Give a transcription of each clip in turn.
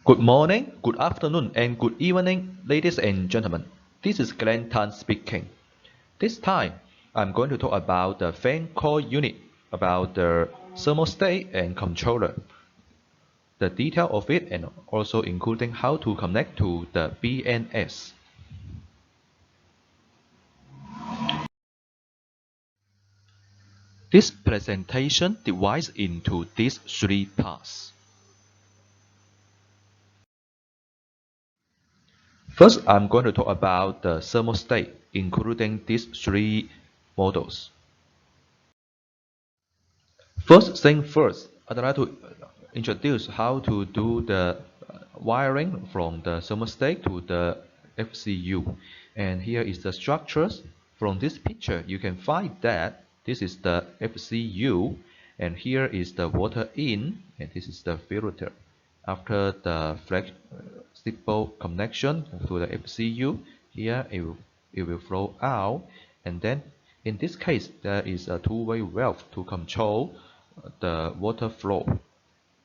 Good morning, good afternoon, and good evening, ladies and gentlemen. This is Glenn Tan speaking. This time, I'm going to talk about the fan coil unit, about the thermostat and controller, the detail of it, and also including how to connect to the BNS. This presentation divides into these three parts. First, I'm going to talk about the thermostat, including these three models. First thing first, I'd like to introduce how to do the wiring from the thermostat to the FCU. And here is the structures. From this picture, you can find that this is the FCU, and here is the water in, and this is the filter. After the flexible connection to the FCU, here it will flow out, and then in this case, there is a two-way valve to control the water flow,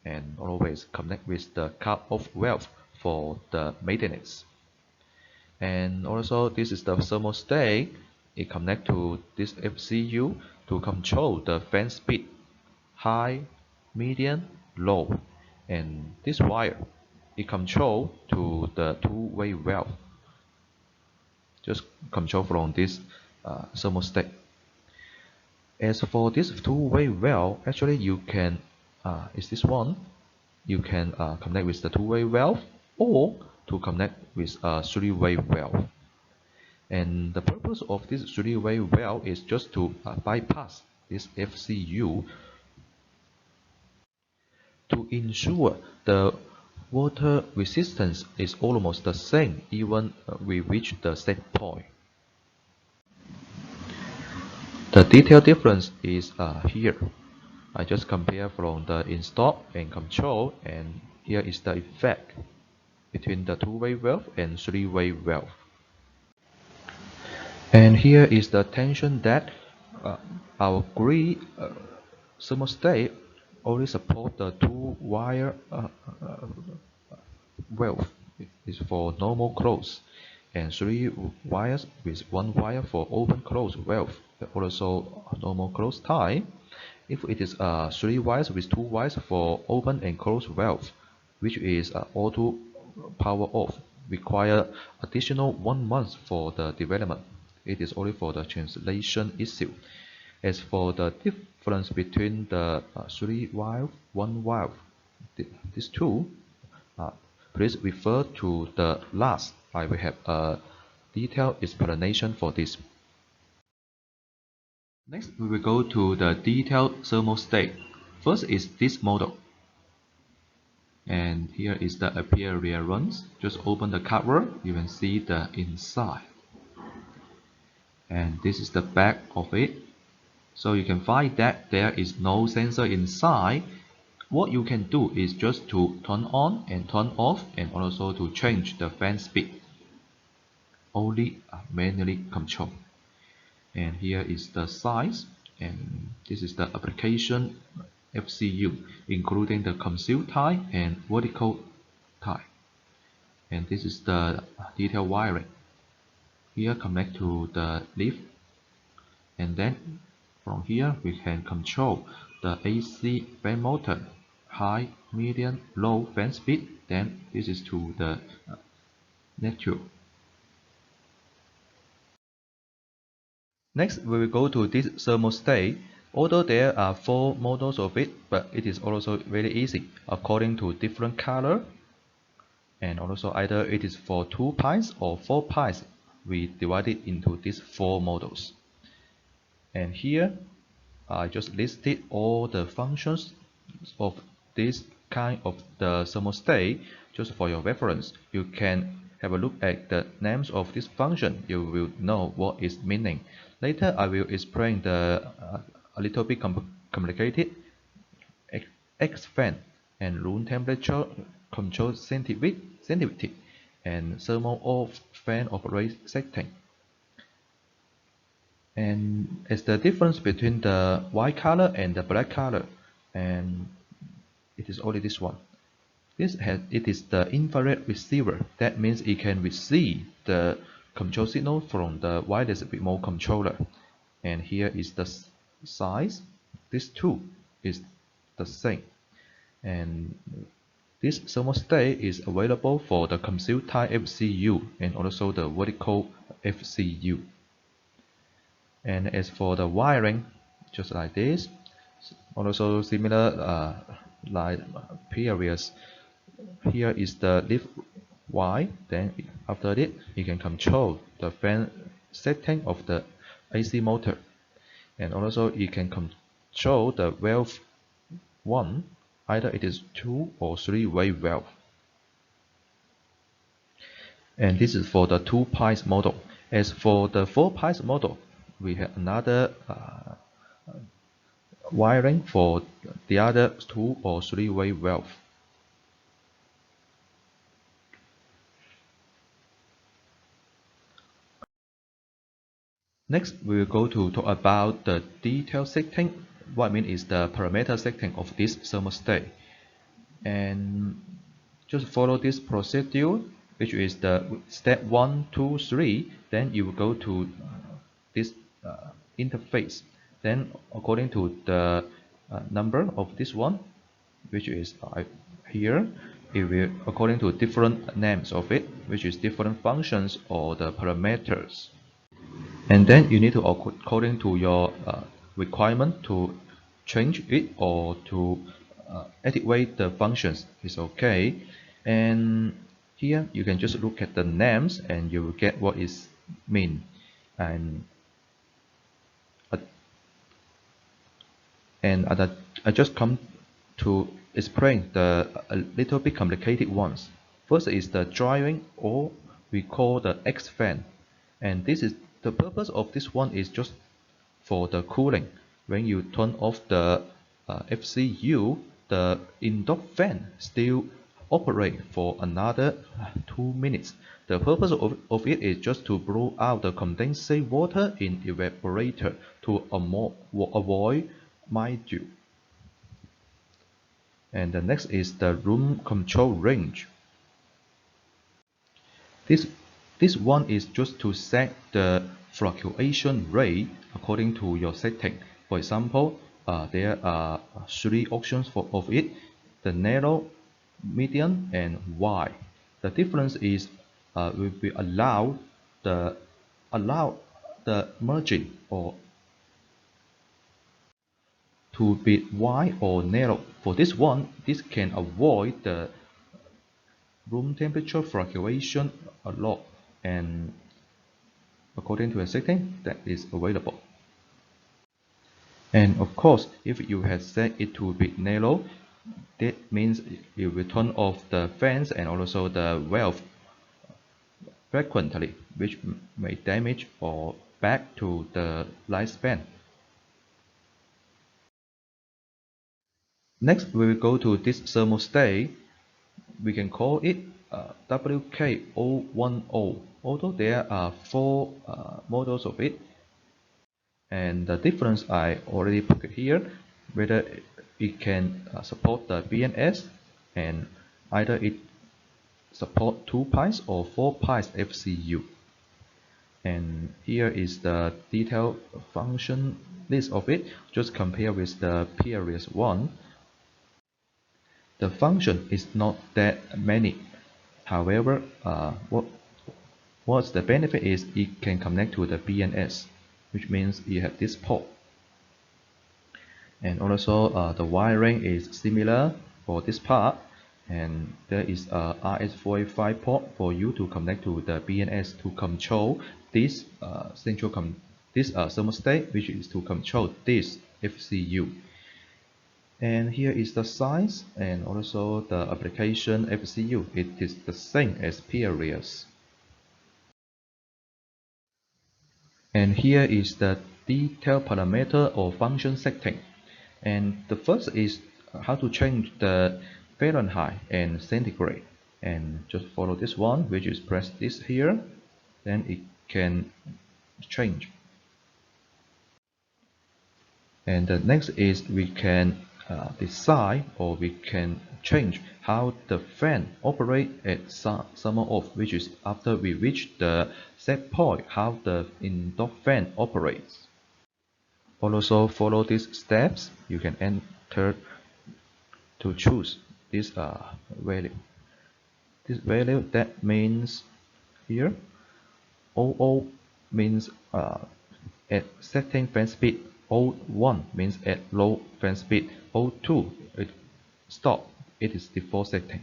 and always connect with the cut-off valve for the maintenance. And also, this is the thermostat. It connects to this FCU to control the fan speed, high, medium, low. And this wire, it control to the two-way valve. Just control from this thermostat. As for this two-way valve, actually you can, is this one, you can connect with the two-way valve or to connect with a three-way valve. And the purpose of this three-way valve is just to bypass this FCU to ensure the water resistance is almost the same even we reach the set point. The detail difference is here. I just compare from the install and control, and here is the effect between the two-way valve and three-way valve. And here is the tension that our grid thermostat only support the two-wire valve is for normal close, and three wires with one wire for open close valve, also normal close time. If it is three wires with two wires for open and close valve, which is auto power off, require additional 1 month for the development. It is only for the translation issue. As for the difference between the three valve, one valve, these two, please refer to the last. I will have a detailed explanation for this. Next, we will go to the detailed thermostat. First is this model. And here is the appearance. Just open the cover, you can see the inside. And this is the back of it. So you can find that there is no sensor inside. What you can do is just to turn on and turn off, and also to change the fan speed. Only manually control. And here is the size, and this is the application FCU, including the conceal type and vertical type. And this is the detail wiring. Here connect to the lift, and then from here we can control the AC fan motor, high, medium, low fan speed. Then this is to the neutral. Next, we will go to this thermostat. Although there are 4 models of it, but it is also very easy according to different color. And also either it is for 2 pies or 4 pies. We divide it into these 4 models. And here I just listed all the functions of this kind of the thermostat just for your reference. You can have a look at the names of this function. You will know what is meaning. Later I will explain the a little bit complicated X fan and room temperature control sensitivity and thermal off fan operate setting. And it's the difference between the white color and the black color, and it is only this one. it is the infrared receiver. That means it can receive the control signal from the wireless remote controller. And here is the size. This too is the same. And this thermostat is available for the Compute type FCU and also the vertical FCU. And as for the wiring, just like this, also similar like previous. Here is the lift Y. Then after it, you can control the fan setting of the AC motor, and also you can control the valve 1, either it is 2 or 3-way valve. And this is for the 2-pies model. As for the 4-pies model, we have another wiring for the other 2 or 3-way valve. Next, we will go to talk about the detail setting. What I mean is the parameter setting of this thermostat. And just follow this procedure, which is the step 1, 2, 3. Then you will go to this interface. Then according to the number of this one, which is here, it will according to different names of it, which is different functions or the parameters. And then you need to, according to your requirement, to change it or to activate the functions is okay. And here you can just look at the names and you will get what is mean. And I just come to explain the a little bit complicated ones. First is the drying, or we call the X-fan, and this is the purpose of this one is just for the cooling. When you turn off the FCU, the indoor fan still operate for another 2 minutes. The purpose of it is just to blow out the condensate water in evaporator to avoid mildew. And the next is the room control range. This one is just to set the fluctuation rate according to your setting. For example, there are 3 options of it: the narrow, medium, and wide. The difference is will be allow the margin or to be wide or narrow. For this one, this can avoid the room temperature fluctuation a lot, and according to a setting that is available. And of course, if you have set it to be narrow, that means you will turn off the fans and also the valve frequently, which may damage or back to the lifespan. Next, we will go to this thermostat. We can call it WK010, although there are 4 models of it. And the difference I already put it here, whether it can support the BNS, and either it support 2-pies or 4-pies FCU. And here is the detailed function list of it. Just compare with the previous one. The function is not that many. However, what's the benefit is it can connect to the BNS, which means you have this port. And also the wiring is similar for this part, and there is a RS485 port for you to connect to the BNS to control this thermostat, which is to control this FCU. And here is the size and also the application FCU. It is the same as previous. And here is the detailed parameter or function setting. And the first is how to change the Fahrenheit and centigrade. And just follow this one, which is press this here, then it can change. And the next is we can decide, or we can change how the fan operate at summer off, which is after we reach the set point, how the indoor fan operates. Also follow these steps, you can enter to choose this value. This value, that means here 00 means at setting fan speed, 01 means at low fan speed, 02 it stop, it is default setting.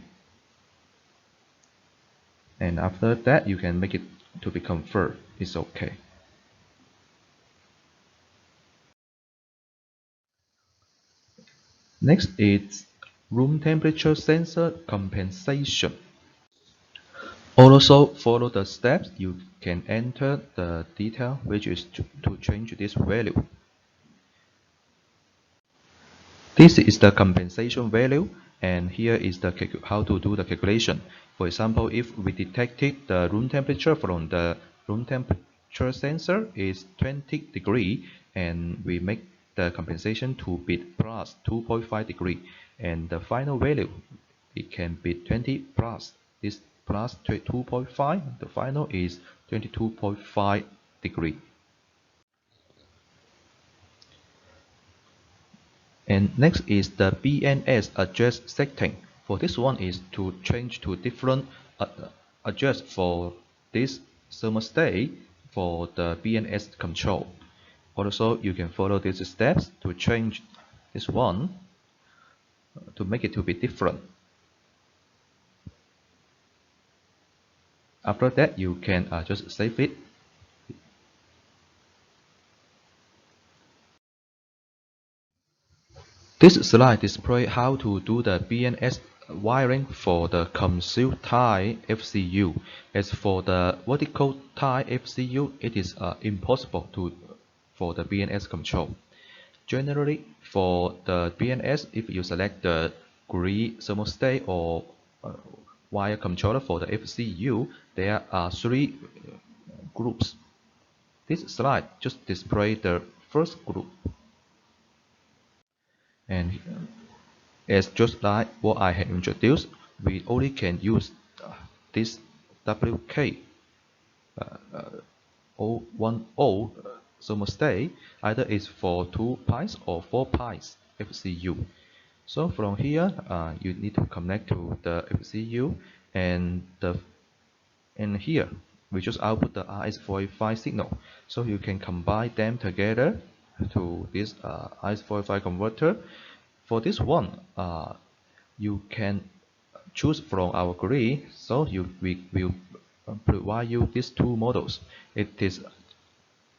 And after that you can make it to be confirmed, it's okay. Next is room temperature sensor compensation. Also follow the steps, you can enter the detail which is to change this value. This is the compensation value, and here is the how to do the calculation. For example, if we detected the room temperature from the room temperature sensor is 20 degree, and we make the compensation to be plus 2.5 degree, and the final value, it can be 20 plus this plus 2.5, the final is 22.5 degree. And next is the BNS adjust setting. For this one is to change to different adjust for this thermostat for the BNS control. Also, you can follow these steps to change this one to make it to be different. After that, you can just save it. This slide displays how to do the BNS wiring for the concealed tie FCU. As for the vertical tie FCU, it is impossible for the BNS control. Generally, for the BNS, if you select the grid thermostat or wire controller for the FCU, there are three groups. This slide just displays the first group. And as just like what I had introduced, we only can use this WK 010 thermostat, either is for 2 pis or 4 pis FCU. So from here, you need to connect to the FCU, and here we just output the RS-485 signal. So you can combine them together to this RS-485 converter. For this one, you can choose from our grid. So we will provide you these two models. It is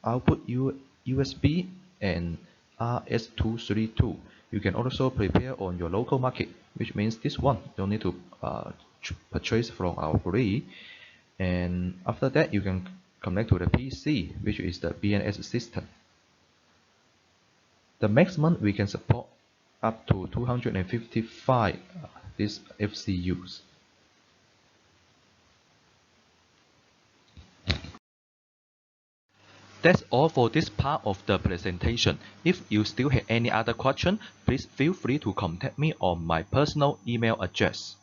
output USB and RS-232. You can also prepare on your local market, which means this one you don't need to purchase from our grid. And after that, you can connect to the PC, which is the BNS system. The maximum we can support up to 255 these FCUs. That's all for this part of the presentation. If you still have any other question, please feel free to contact me on my personal email address.